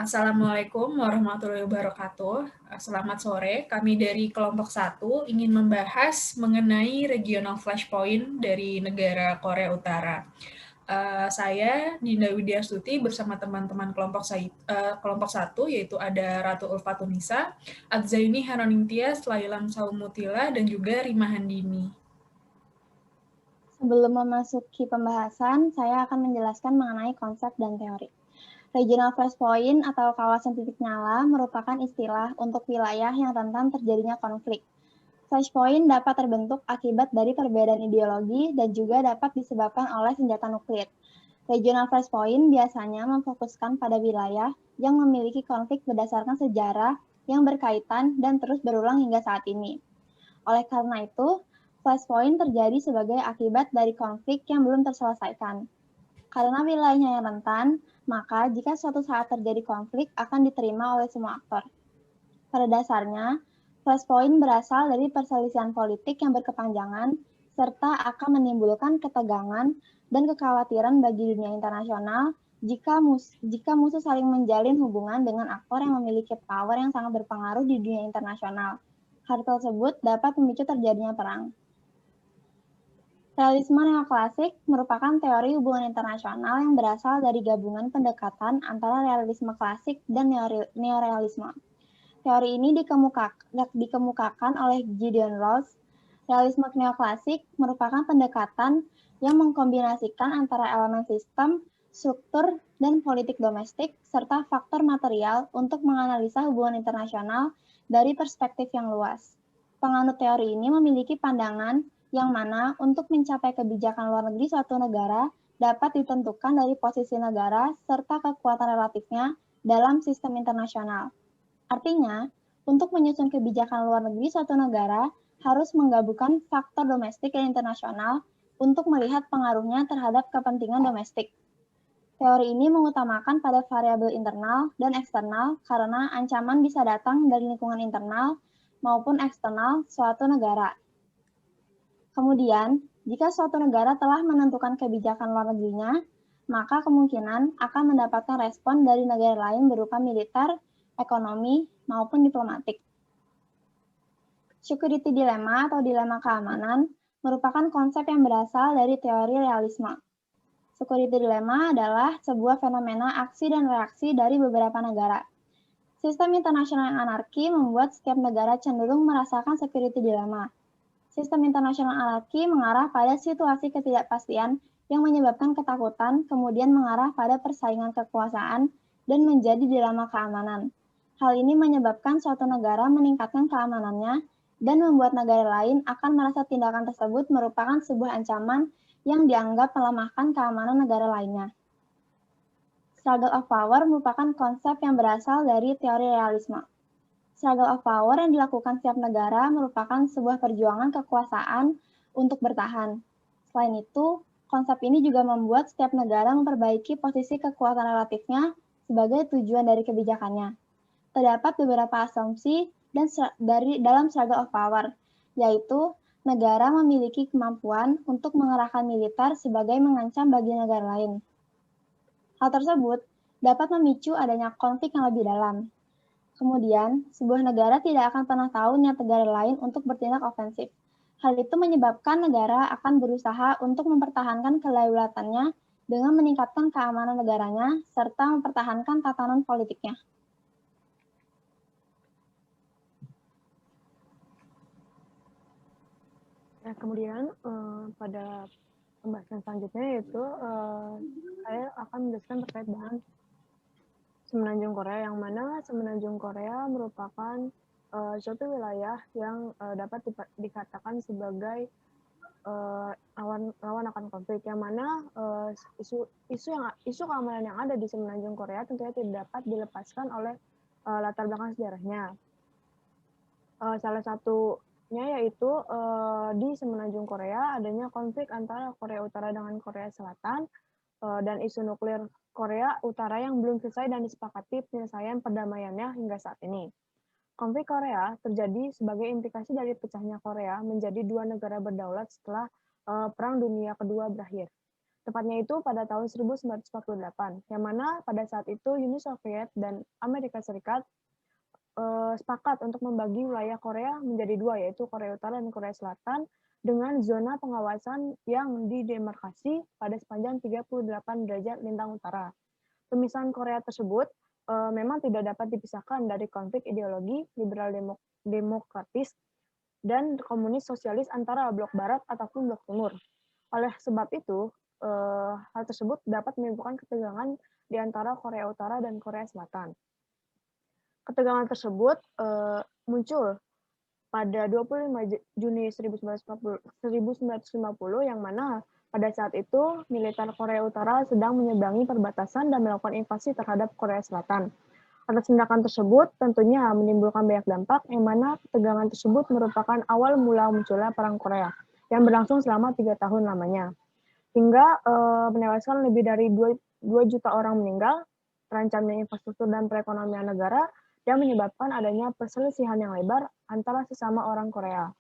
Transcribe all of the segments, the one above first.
Assalamualaikum warahmatullahi wabarakatuh. Selamat sore. Kami dari kelompok 1 ingin membahas mengenai regional flashpoint dari negara Korea Utara. Saya Dinda Widyastuti bersama teman-teman kelompok 1 yaitu ada Ratu Ulfatunisa, Adzaini Hanoningtyas, Lailam Saumutila, dan juga Rima Handini. Sebelum memasuki pembahasan, saya akan menjelaskan mengenai konsep dan teori. Regional flashpoint atau kawasan titik nyala merupakan istilah untuk wilayah yang rentan terjadinya konflik. Flashpoint dapat terbentuk akibat dari perbedaan ideologi dan juga dapat disebabkan oleh senjata nuklir. Regional flashpoint biasanya memfokuskan pada wilayah yang memiliki konflik berdasarkan sejarah yang berkaitan dan terus berulang hingga saat ini. Oleh karena itu, flashpoint terjadi sebagai akibat dari konflik yang belum terselesaikan. Karena wilayahnya yang rentan, maka jika suatu saat terjadi konflik akan diterima oleh semua aktor. Pada dasarnya, flashpoint berasal dari perselisihan politik yang berkepanjangan serta akan menimbulkan ketegangan dan kekhawatiran bagi dunia internasional jika musuh saling menjalin hubungan dengan aktor yang memiliki power yang sangat berpengaruh di dunia internasional. Hal tersebut dapat memicu terjadinya perang. Realisme neoklasik merupakan teori hubungan internasional yang berasal dari gabungan pendekatan antara realisme klasik dan neorealisme. Teori ini dikemukakan oleh Gideon Ross. Realisme neoklasik merupakan pendekatan yang mengkombinasikan antara elemen sistem, struktur, dan politik domestik, serta faktor material untuk menganalisa hubungan internasional dari perspektif yang luas. Penganut teori ini memiliki pandangan yang mana untuk mencapai kebijakan luar negeri suatu negara dapat ditentukan dari posisi negara serta kekuatan relatifnya dalam sistem internasional. Artinya, untuk menyusun kebijakan luar negeri suatu negara harus menggabungkan faktor domestik dan internasional untuk melihat pengaruhnya terhadap kepentingan domestik. Teori ini mengutamakan pada variabel internal dan eksternal karena ancaman bisa datang dari lingkungan internal maupun eksternal suatu negara. Kemudian, jika suatu negara telah menentukan kebijakan luar negerinya, maka kemungkinan akan mendapatkan respon dari negara lain berupa militer, ekonomi, maupun diplomatik. Security dilemma atau dilema keamanan merupakan konsep yang berasal dari teori realisme. Security dilemma adalah sebuah fenomena aksi dan reaksi dari beberapa negara. Sistem internasional yang anarki membuat setiap negara cenderung merasakan security dilemma. Sistem internasional anarki mengarah pada situasi ketidakpastian yang menyebabkan ketakutan, kemudian mengarah pada persaingan kekuasaan dan menjadi dilema keamanan. Hal ini menyebabkan suatu negara meningkatkan keamanannya dan membuat negara lain akan merasa tindakan tersebut merupakan sebuah ancaman yang dianggap melemahkan keamanan negara lainnya. Struggle of power merupakan konsep yang berasal dari teori realisme. Struggle of power yang dilakukan setiap negara merupakan sebuah perjuangan kekuasaan untuk bertahan. Selain itu, konsep ini juga membuat setiap negara memperbaiki posisi kekuatan relatifnya sebagai tujuan dari kebijakannya. Terdapat beberapa asumsi dalam struggle of power, yaitu negara memiliki kemampuan untuk mengerahkan militer sebagai mengancam bagi negara lain. Hal tersebut dapat memicu adanya konflik yang lebih dalam. Kemudian, sebuah negara tidak akan pernah tahu niat negara lain untuk bertindak ofensif. Hal itu menyebabkan negara akan berusaha untuk mempertahankan kedaulatannya dengan meningkatkan keamanan negaranya serta mempertahankan tatanan politiknya. Nah, kemudian pada pembahasan selanjutnya yaitu saya akan menjelaskan terkait dengan Semenanjung Korea, yang mana Semenanjung Korea merupakan suatu wilayah yang dapat dikatakan sebagai rawan akan konflik, yang mana isu keamanan yang ada di Semenanjung Korea tentunya tidak dapat dilepaskan oleh latar belakang sejarahnya. Salah satunya yaitu di Semenanjung Korea adanya konflik antara Korea Utara dengan Korea Selatan dan isu nuklir Korea Utara yang belum selesai dan disepakati penyelesaian perdamaiannya hingga saat ini. Konflik Korea terjadi sebagai implikasi dari pecahnya Korea menjadi dua negara berdaulat setelah Perang Dunia Kedua berakhir. Tepatnya itu pada tahun 1948, yang mana pada saat itu Uni Soviet dan Amerika Serikat sepakat untuk membagi wilayah Korea menjadi dua, yaitu Korea Utara dan Korea Selatan, dengan zona pengawasan yang didemarkasi pada sepanjang 38 derajat lintang utara. Pemisahan Korea tersebut memang tidak dapat dipisahkan dari konflik ideologi liberal demokratis dan komunis sosialis antara blok barat ataupun blok timur. Oleh sebab itu, hal tersebut dapat menimbulkan ketegangan di antara Korea Utara dan Korea Selatan. Ketegangan tersebut muncul pada 25 Juni 1950 yang mana pada saat itu militer Korea Utara sedang menyeberangi perbatasan dan melakukan invasi terhadap Korea Selatan. Atas tindakan tersebut tentunya menimbulkan banyak dampak, yang mana ketegangan tersebut merupakan awal mula munculnya Perang Korea yang berlangsung selama 3 tahun lamanya. Hingga menewaskan lebih dari 2 juta orang meninggal, terancamnya infrastruktur dan perekonomian negara, dan menyebabkan adanya perselisihan yang lebar antara sesama orang Korea.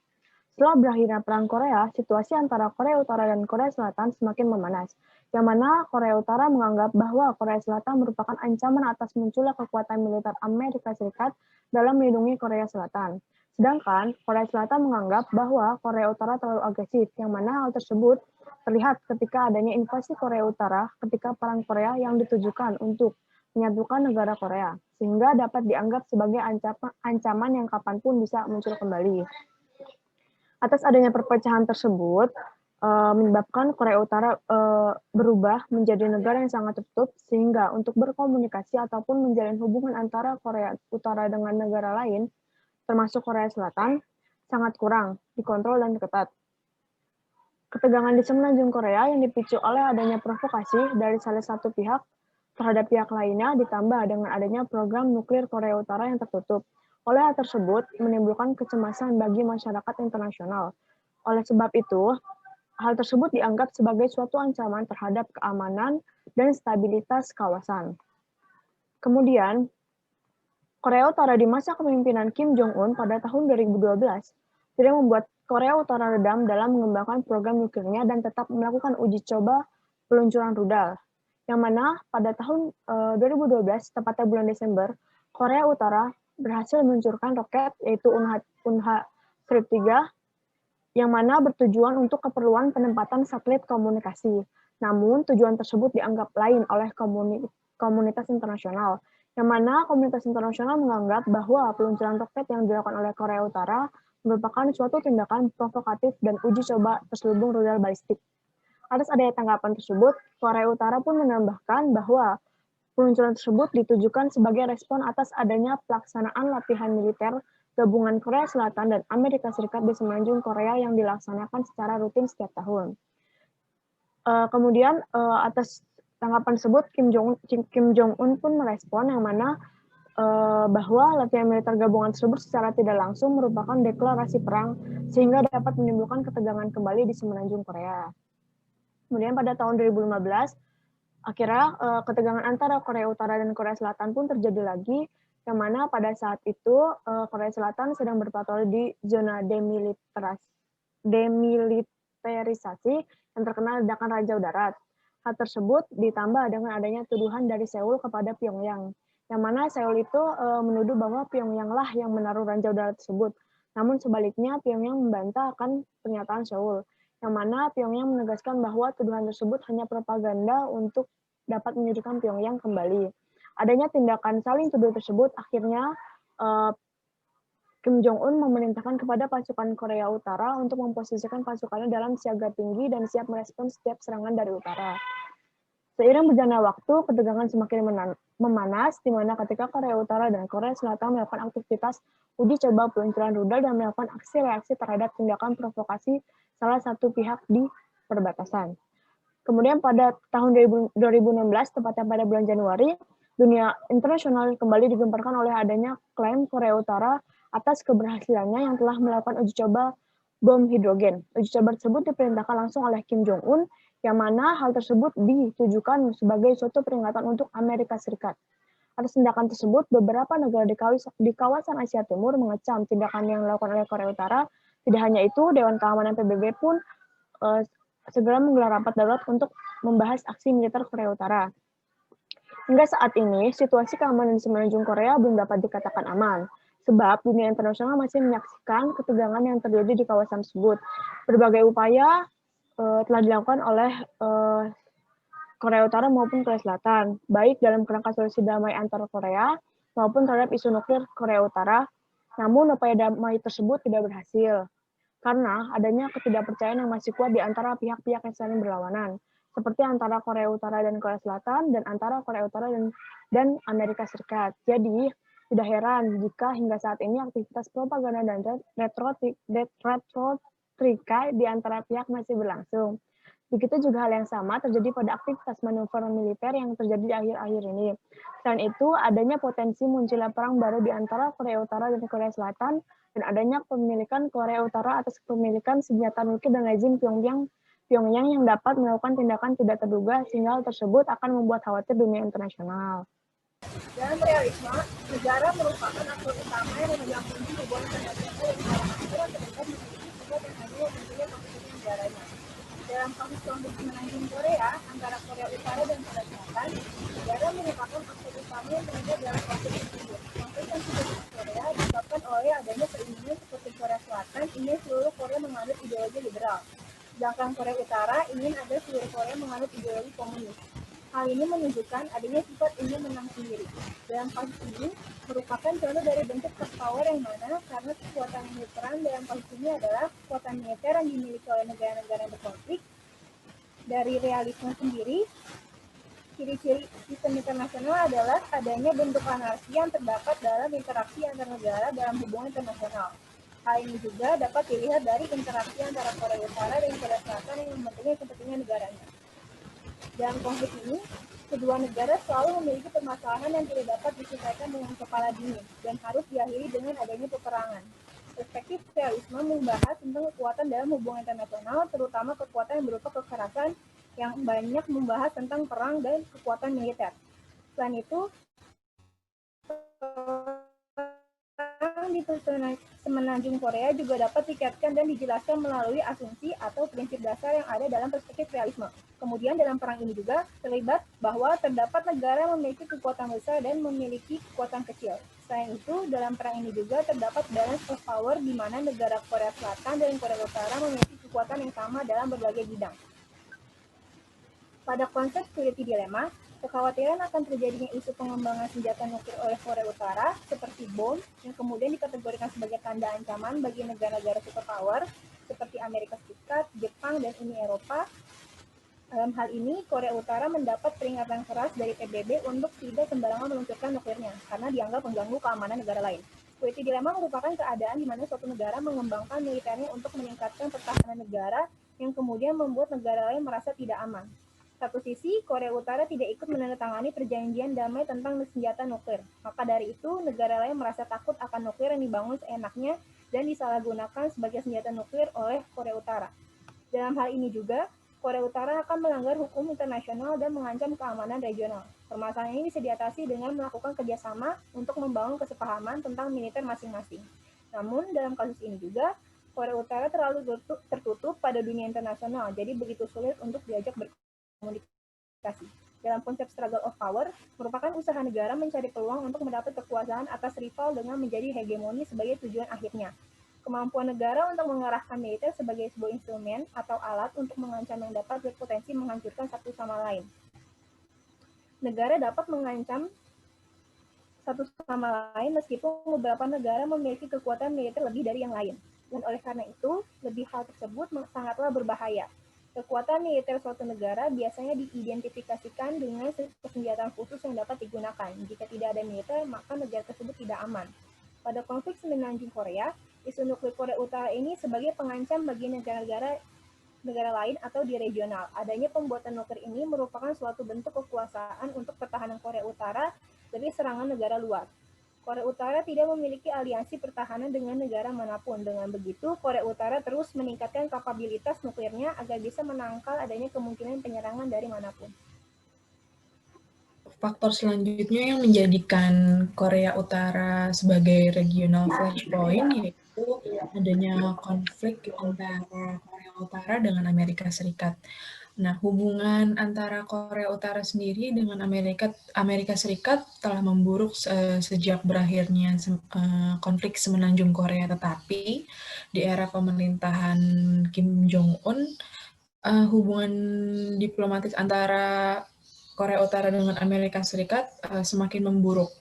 Setelah berakhirnya Perang Korea, situasi antara Korea Utara dan Korea Selatan semakin memanas, yang mana Korea Utara menganggap bahwa Korea Selatan merupakan ancaman atas munculnya kekuatan militer Amerika Serikat dalam melindungi Korea Selatan. Sedangkan Korea Selatan menganggap bahwa Korea Utara terlalu agresif, yang mana hal tersebut terlihat ketika adanya invasi Korea Utara ketika Perang Korea yang ditujukan untuk menyatukan negara Korea, sehingga dapat dianggap sebagai ancaman yang kapanpun bisa muncul kembali. Atas adanya perpecahan tersebut, menyebabkan Korea Utara berubah menjadi negara yang sangat tertutup, sehingga untuk berkomunikasi ataupun menjalin hubungan antara Korea Utara dengan negara lain, termasuk Korea Selatan, sangat kurang dikontrol dan ketat. Ketegangan di semenanjung Korea yang dipicu oleh adanya provokasi dari salah satu pihak terhadap pihak lainnya, ditambah dengan adanya program nuklir Korea Utara yang tertutup. Oleh hal tersebut, menimbulkan kecemasan bagi masyarakat internasional. Oleh sebab itu, hal tersebut dianggap sebagai suatu ancaman terhadap keamanan dan stabilitas kawasan. Kemudian, Korea Utara di masa kepemimpinan Kim Jong-un pada tahun 2012 tidak membuat Korea Utara redam dalam mengembangkan program nuklirnya dan tetap melakukan uji coba peluncuran rudal. Yang mana pada tahun 2012, tepatnya bulan Desember, Korea Utara berhasil meluncurkan roket yaitu Unha-3 yang mana bertujuan untuk keperluan penempatan satelit komunikasi. Namun tujuan tersebut dianggap lain oleh komunitas internasional, yang mana komunitas internasional menganggap bahwa peluncuran roket yang dilakukan oleh Korea Utara merupakan suatu tindakan provokatif dan uji coba terselubung rudal balistik. Atas adanya tanggapan tersebut, Korea Utara pun menambahkan bahwa peluncuran tersebut ditujukan sebagai respon atas adanya pelaksanaan latihan militer gabungan Korea Selatan dan Amerika Serikat di semenanjung Korea yang dilaksanakan secara rutin setiap tahun. Kemudian atas tanggapan tersebut, Kim Jong-un pun merespon yang mana bahwa latihan militer gabungan tersebut secara tidak langsung merupakan deklarasi perang sehingga dapat menimbulkan ketegangan kembali di semenanjung Korea. Kemudian pada tahun 2015, akhirnya ketegangan antara Korea Utara dan Korea Selatan pun terjadi lagi, yang mana pada saat itu Korea Selatan sedang berpatroli di zona demilitarisasi yang terkenal ledakan Raja Darat. Hal tersebut ditambah dengan adanya tuduhan dari Seoul kepada Pyongyang, yang mana Seoul itu menuduh bahwa Pyongyang lah yang menaruh Raja Darat tersebut. Namun sebaliknya Pyongyang membantah akan pernyataan Seoul, yang mana Pyongyang menegaskan bahwa tuduhan tersebut hanya propaganda untuk dapat menyudutkan Pyongyang kembali. Adanya tindakan saling tuduh tersebut, akhirnya Kim Jong-un memerintahkan kepada pasukan Korea Utara untuk memposisikan pasukannya dalam siaga tinggi dan siap merespons setiap serangan dari utara. Seiring berjalannya waktu, ketegangan semakin memanas, di mana ketika Korea Utara dan Korea Selatan melakukan aktivitas uji coba peluncuran rudal dan melakukan aksi reaksi terhadap tindakan provokasi salah satu pihak di perbatasan. Kemudian pada tahun 2016, tepatnya pada bulan Januari, dunia internasional kembali digemparkan oleh adanya klaim Korea Utara atas keberhasilannya yang telah melakukan uji coba bom hidrogen. Uji coba tersebut diperintahkan langsung oleh Kim Jong-un, yang mana hal tersebut ditujukan sebagai suatu peringatan untuk Amerika Serikat. Atas tindakan tersebut, beberapa negara di kawasan Asia Timur mengecam tindakan yang dilakukan oleh Korea Utara. Tidak hanya itu, Dewan Keamanan PBB pun segera menggelar rapat darurat untuk membahas aksi militer Korea Utara. Hingga saat ini, situasi keamanan di semenanjung Korea belum dapat dikatakan aman, sebab dunia internasional masih menyaksikan ketegangan yang terjadi di kawasan tersebut. Berbagai upaya telah dilakukan oleh Korea Utara maupun Korea Selatan, baik dalam kerangka solusi damai antar Korea maupun terhadap isu nuklir Korea Utara. Namun upaya damai tersebut tidak berhasil karena adanya ketidakpercayaan yang masih kuat di antara pihak-pihak yang saling berlawanan, seperti antara Korea Utara dan Korea Selatan dan antara Korea Utara dan Amerika Serikat. Jadi tidak heran jika hingga saat ini aktivitas propaganda dan retorika di antara pihak masih berlangsung. Begitu juga hal yang sama terjadi pada aktivitas manuver militer yang terjadi di akhir-akhir ini. Selain itu, adanya potensi munculnya perang baru di antara Korea Utara dan Korea Selatan, dan adanya pemilikan Korea Utara atas kepemilikan senjata nuklir dan rezim Pyongyang yang dapat melakukan tindakan tidak terduga, sehingga hal tersebut akan membuat khawatir dunia internasional. Dalam realisme, negara merupakan aktor utama yang memegang kunci hubungan internasional yang secara terdekat memiliki sifat yang hanya mempunyai kepentingan negaranya. Dalam kasus konflik semenanjung Korea antara Korea Utara dan Korea Selatan, negara merupakan aktor utama yang terlibat dalam konflik tersebut. Konflik yang terjadi di Korea disebabkan oleh adanya keinginan seperti Korea Selatan ingin seluruh Korea menganut ideologi liberal, sedangkan Korea Utara ingin agar seluruh Korea menganut ideologi komunis. Hal ini menunjukkan adanya sifat ingin menang sendiri. Dalam kasus ini, merupakan contoh dari bentuk soft power yang mana karena kekuatan militer dalam kasus ini adalah kekuatan militer yang dimiliki oleh negara-negara yang berkonflik. Dari realisme sendiri, ciri-ciri sistem internasional adalah adanya bentuk anarki yang terdapat dalam interaksi antar negara dalam hubungan internasional. Hal ini juga dapat dilihat dari interaksi antara Korea Utara dan Korea Selatan yang mementingkan kepentingan negaranya. Dalam konflik ini, kedua negara selalu memiliki permasalahan yang tidak dapat diselesaikan dengan kepala dingin dan harus diakhiri dengan adanya peperangan. Perspektif realisme membahas tentang kekuatan dalam hubungan internasional, terutama kekuatan yang berupa kekerasan yang banyak membahas tentang perang dan kekuatan militer. Selain itu, di semenanjung Korea juga dapat dikaitkan dan dijelaskan melalui asumsi atau prinsip dasar yang ada dalam perspektif realisme. Kemudian dalam perang ini juga terlibat bahwa terdapat negara yang memiliki kekuatan besar dan memiliki kekuatan kecil. Selain itu, dalam perang ini juga terdapat balance of power di mana negara Korea Selatan dan Korea Utara memiliki kekuatan yang sama dalam berbagai bidang. Pada konsep security dilemma, kekhawatiran akan terjadinya isu pengembangan senjata nuklir oleh Korea Utara seperti bom yang kemudian dikategorikan sebagai tanda ancaman bagi negara-negara superpower seperti Amerika Serikat, Jepang, dan Uni Eropa. Dalam hal ini, Korea Utara mendapat peringatan keras dari PBB untuk tidak sembarangan meluncurkan nuklirnya karena dianggap mengganggu keamanan negara lain. Security dilemma merupakan keadaan di mana suatu negara mengembangkan militernya untuk meningkatkan pertahanan negara yang kemudian membuat negara lain merasa tidak aman. Satu sisi, Korea Utara tidak ikut menandatangani perjanjian damai tentang senjata nuklir. Maka dari itu, negara lain merasa takut akan nuklir yang dibangun seenaknya dan disalahgunakan sebagai senjata nuklir oleh Korea Utara. Dalam hal ini juga, Korea Utara akan melanggar hukum internasional dan mengancam keamanan regional. Permasalahan ini bisa diatasi dengan melakukan kerjasama untuk membangun kesepahaman tentang militer masing-masing. Namun, dalam kasus ini juga, Korea Utara terlalu tertutup pada dunia internasional, jadi begitu sulit untuk diajak berkomunikasi. Dalam konsep struggle of power, merupakan usaha negara mencari peluang untuk mendapat kekuasaan atas rival dengan menjadi hegemoni sebagai tujuan akhirnya. Kemampuan negara untuk mengarahkan militer sebagai sebuah instrumen atau alat untuk mengancam yang dapat berpotensi menghancurkan satu sama lain. Negara dapat mengancam satu sama lain meskipun beberapa negara memiliki kekuatan militer lebih dari yang lain. Dan oleh karena itu, lebih hal tersebut sangatlah berbahaya. Kekuatan militer suatu negara biasanya diidentifikasikan dengan senjata khusus yang dapat digunakan. Jika tidak ada militer, maka negara tersebut tidak aman. Pada konflik semenanjung Korea, isu nuklir Korea Utara ini sebagai pengancam bagi negara lain atau di regional. Adanya pembuatan nuklir ini merupakan suatu bentuk kekuasaan untuk pertahanan Korea Utara dari serangan negara luar. Korea Utara tidak memiliki aliansi pertahanan dengan negara manapun. Dengan begitu, Korea Utara terus meningkatkan kapabilitas nuklirnya agar bisa menangkal adanya kemungkinan penyerangan dari manapun. Faktor selanjutnya yang menjadikan Korea Utara sebagai regional flashpoint yaitu adanya konflik antara Korea Utara dengan Amerika Serikat. Nah, hubungan antara Korea Utara sendiri dengan Amerika Serikat telah memburuk sejak berakhirnya konflik semenanjung Korea. Tetapi di era pemerintahan Kim Jong-un, hubungan diplomatik antara Korea Utara dengan Amerika Serikat semakin memburuk.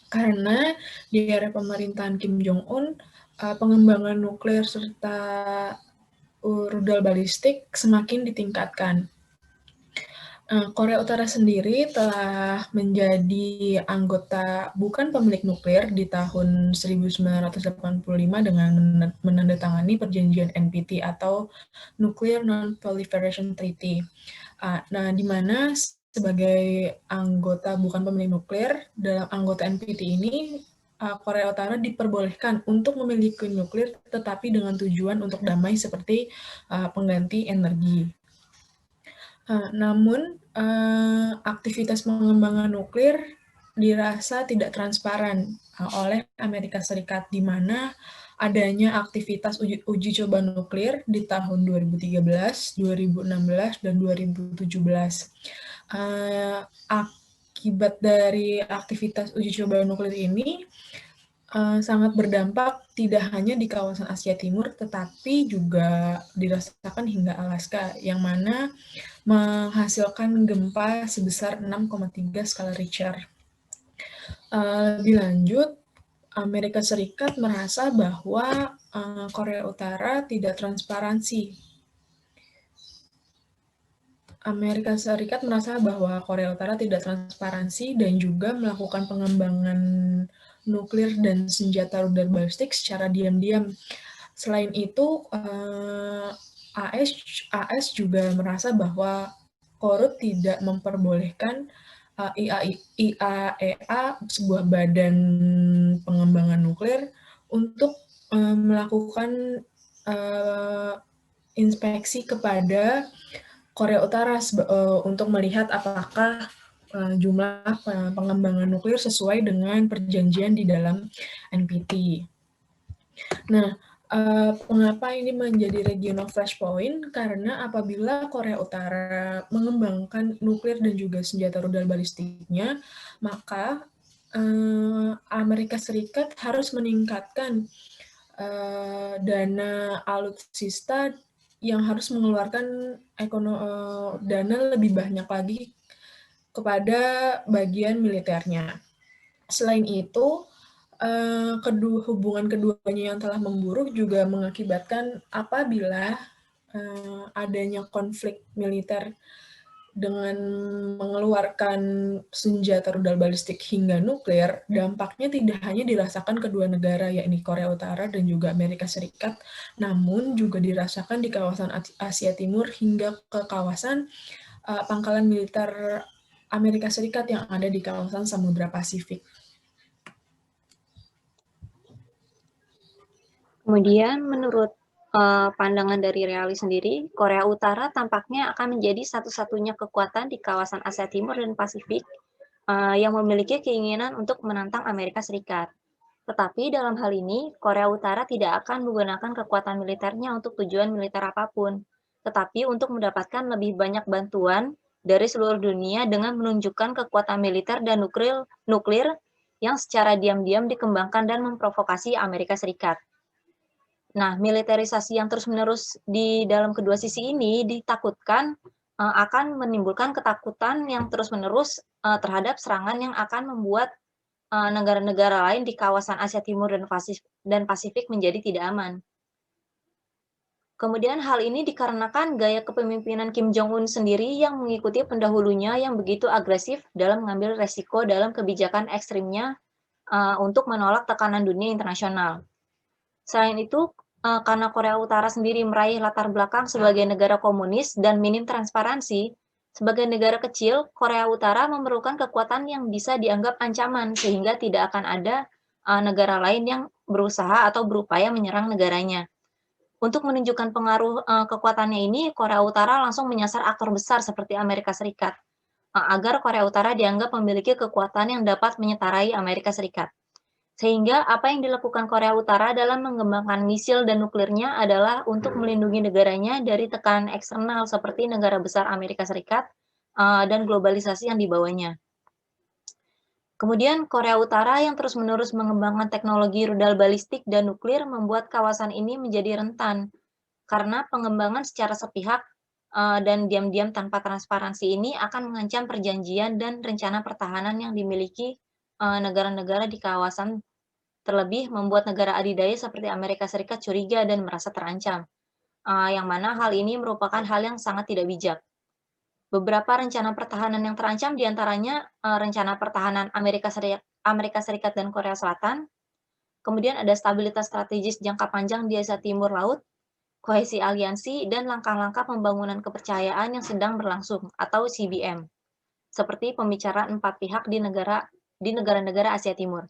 Karena di era pemerintahan Kim Jong-un, pengembangan nuklir serta rudal balistik semakin ditingkatkan. Korea Utara sendiri telah menjadi anggota bukan pemilik nuklir di tahun 1985 dengan menandatangani perjanjian NPT atau Nuclear Non-Proliferation Treaty. Nah, di mana sebagai anggota bukan pemilik nuklir, dalam anggota NPT ini, Korea Utara diperbolehkan untuk memiliki nuklir tetapi dengan tujuan untuk damai seperti pengganti energi. Namun, aktivitas pengembangan nuklir dirasa tidak transparan oleh Amerika Serikat, di mana adanya aktivitas uji coba nuklir di tahun 2013, 2016, dan 2017. Akibat dari aktivitas uji coba nuklir ini, sangat berdampak tidak hanya di kawasan Asia Timur, tetapi juga dirasakan hingga Alaska, yang mana menghasilkan gempa sebesar 6,3 skala Richter. Lebih lanjut, Amerika Serikat merasa bahwa Korea Utara tidak transparansi. Amerika Serikat merasa bahwa Korea Utara tidak transparansi dan juga melakukan pengembangan nuklir dan senjata rudal balistik secara diam-diam. Selain itu, AS juga merasa bahwa Korut tidak memperbolehkan IAEA, sebuah badan pengembangan nuklir, untuk melakukan inspeksi kepada Korea Utara untuk melihat apakah jumlah pengembangan nuklir sesuai dengan perjanjian di dalam NPT. Nah, mengapa ini menjadi regional flashpoint? Karena apabila Korea Utara mengembangkan nuklir dan juga senjata rudal balistiknya, maka Amerika Serikat harus meningkatkan dana alutsista yang harus mengeluarkan dana lebih banyak lagi kepada bagian militernya. Selain itu, hubungan keduanya yang telah memburuk juga mengakibatkan apabila adanya konflik militer dengan mengeluarkan senjata rudal balistik hingga nuklir, dampaknya tidak hanya dirasakan kedua negara, yakni Korea Utara dan juga Amerika Serikat, namun juga dirasakan di kawasan Asia Timur hingga ke kawasan pangkalan militer Amerika Serikat yang ada di kawasan Samudra Pasifik. Kemudian menurut pandangan dari Reali sendiri, Korea Utara tampaknya akan menjadi satu-satunya kekuatan di kawasan Asia Timur dan Pasifik yang memiliki keinginan untuk menantang Amerika Serikat. Tetapi dalam hal ini, Korea Utara tidak akan menggunakan kekuatan militernya untuk tujuan militer apapun, tetapi untuk mendapatkan lebih banyak bantuan dari seluruh dunia dengan menunjukkan kekuatan militer dan nuklir yang secara diam-diam dikembangkan dan memprovokasi Amerika Serikat. Nah, militerisasi yang terus-menerus di dalam kedua sisi ini ditakutkan akan menimbulkan ketakutan yang terus-menerus terhadap serangan yang akan membuat negara-negara lain di kawasan Asia Timur dan Pasifik menjadi tidak aman. Kemudian hal ini dikarenakan gaya kepemimpinan Kim Jong-un sendiri yang mengikuti pendahulunya yang begitu agresif dalam mengambil resiko dalam kebijakan ekstrimnya untuk menolak tekanan dunia internasional. Selain itu, karena Korea Utara sendiri meraih latar belakang sebagai negara komunis dan minim transparansi, sebagai negara kecil, Korea Utara memerlukan kekuatan yang bisa dianggap ancaman sehingga tidak akan ada negara lain yang berusaha atau berupaya menyerang negaranya. Untuk menunjukkan pengaruh kekuatannya ini, Korea Utara langsung menyasar aktor besar seperti Amerika Serikat, agar Korea Utara dianggap memiliki kekuatan yang dapat menyetarai Amerika Serikat. Sehingga apa yang dilakukan Korea Utara dalam mengembangkan misil dan nuklirnya adalah untuk melindungi negaranya dari tekanan eksternal seperti negara besar Amerika Serikat dan globalisasi yang dibawanya. Kemudian Korea Utara yang terus-menerus mengembangkan teknologi rudal balistik dan nuklir membuat kawasan ini menjadi rentan karena pengembangan secara sepihak dan diam-diam tanpa transparansi ini akan mengancam perjanjian dan rencana pertahanan yang dimiliki negara-negara di kawasan, terlebih membuat negara adidaya seperti Amerika Serikat curiga dan merasa terancam, yang mana hal ini merupakan hal yang sangat tidak bijak. Beberapa rencana pertahanan yang terancam diantaranya rencana pertahanan Amerika Serikat dan Korea Selatan, kemudian ada stabilitas strategis jangka panjang di Asia Timur Laut, kohesi aliansi, dan langkah-langkah pembangunan kepercayaan yang sedang berlangsung atau CBM, seperti pembicaraan 4 pihak di negara-negara Asia Timur.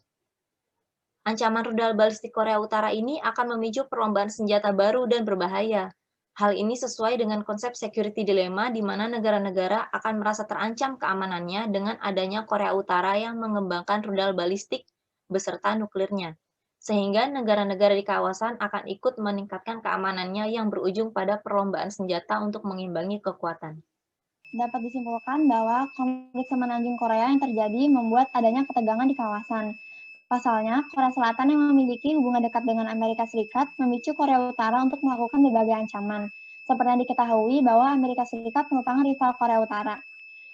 Ancaman rudal balistik Korea Utara ini akan memicu perlombaan senjata baru dan berbahaya. Hal ini sesuai dengan konsep security dilemma di mana negara-negara akan merasa terancam keamanannya dengan adanya Korea Utara yang mengembangkan rudal balistik beserta nuklirnya. Sehingga negara-negara di kawasan akan ikut meningkatkan keamanannya yang berujung pada perlombaan senjata untuk mengimbangi kekuatan. Dapat disimpulkan bahwa konflik semenanjung Korea yang terjadi membuat adanya ketegangan di kawasan. Pasalnya, Korea Selatan yang memiliki hubungan dekat dengan Amerika Serikat memicu Korea Utara untuk melakukan berbagai ancaman. Seperti yang diketahui bahwa Amerika Serikat merupakan rival Korea Utara.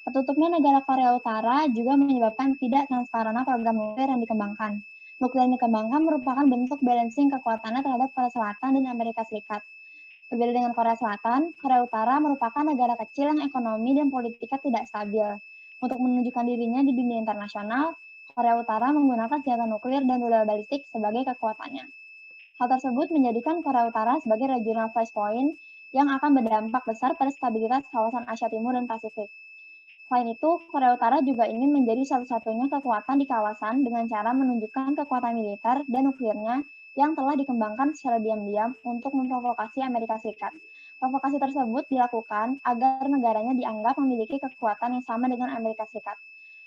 Tertutupnya negara Korea Utara juga menyebabkan tidak transparannya program nuklir yang dikembangkan. Nuklir yang dikembangkan merupakan bentuk balancing kekuatannya terhadap Korea Selatan dan Amerika Serikat. Berbeda dengan Korea Selatan, Korea Utara merupakan negara kecil yang ekonomi dan politiknya tidak stabil. Untuk menunjukkan dirinya di dunia internasional, Korea Utara menggunakan senjata nuklir dan rudal balistik sebagai kekuatannya. Hal tersebut menjadikan Korea Utara sebagai regional flashpoint yang akan berdampak besar pada stabilitas kawasan Asia Timur dan Pasifik. Selain itu, Korea Utara juga ingin menjadi satu-satunya kekuatan di kawasan dengan cara menunjukkan kekuatan militer dan nuklirnya yang telah dikembangkan secara diam-diam untuk memprovokasi Amerika Serikat. Provokasi tersebut dilakukan agar negaranya dianggap memiliki kekuatan yang sama dengan Amerika Serikat.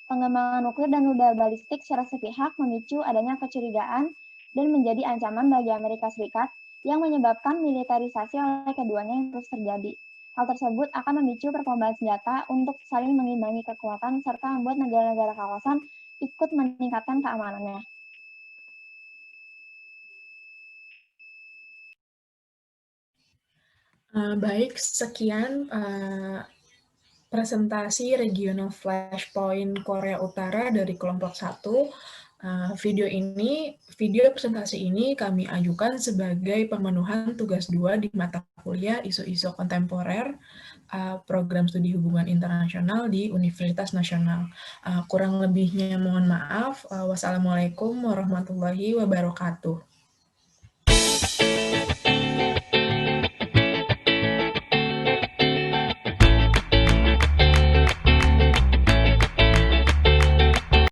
Pengembangan nuklir dan rudal balistik secara sepihak memicu adanya kecurigaan dan menjadi ancaman bagi Amerika Serikat yang menyebabkan militerisasi oleh keduanya yang terus terjadi. Hal tersebut akan memicu perkembangan senjata untuk saling mengimbangi kekuatan serta membuat negara-negara kawasan ikut meningkatkan keamanannya. Baik, sekian presentasi Regional Flashpoint Korea Utara dari kelompok 1. Video presentasi ini kami ajukan sebagai pemenuhan tugas 2 di mata kuliah isu-isu kontemporer program studi hubungan internasional di Universitas Nasional. Kurang lebihnya mohon maaf. Wassalamualaikum warahmatullahi wabarakatuh.